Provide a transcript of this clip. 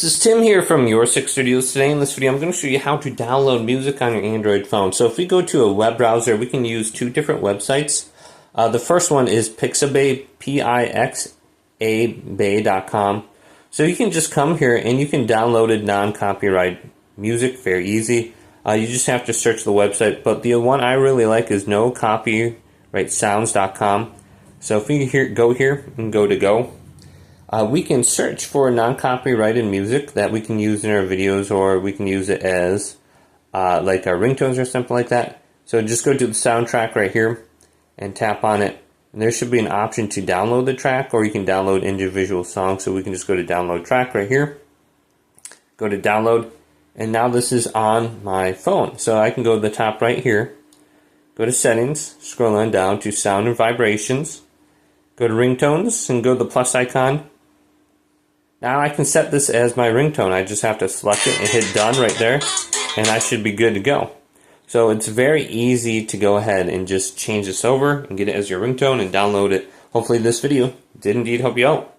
This is Tim here from YourSixGaming. Today in this video I'm going to show you how to download music on your Android phone. So if we go to a web browser, we can use two different websites. The first one is Pixabay, Pixabay.com. So you can just come here and you can download non-copyright music, very easy. You just have to search the website, but the one I really like is nocopyrightsounds.com. So if we go here and go to go, we can search for non-copyrighted music that we can use in our videos, or we can use it as like our ringtones or something like that. So just go to the soundtrack right here and tap on it. And there should be an option to download the track, or you can download individual songs. So we can just go to download track right here. Go to download, and now this is on my phone. So I can go to the top right here, go to settings, scroll on down to sound and vibrations, go to ringtones, and go to the plus icon. Now I can set this as my ringtone. I just have to select it and hit done right there, and I should be good to go. So it's very easy to go ahead and just change this over and get it as your ringtone and download it. Hopefully this video did indeed help you out.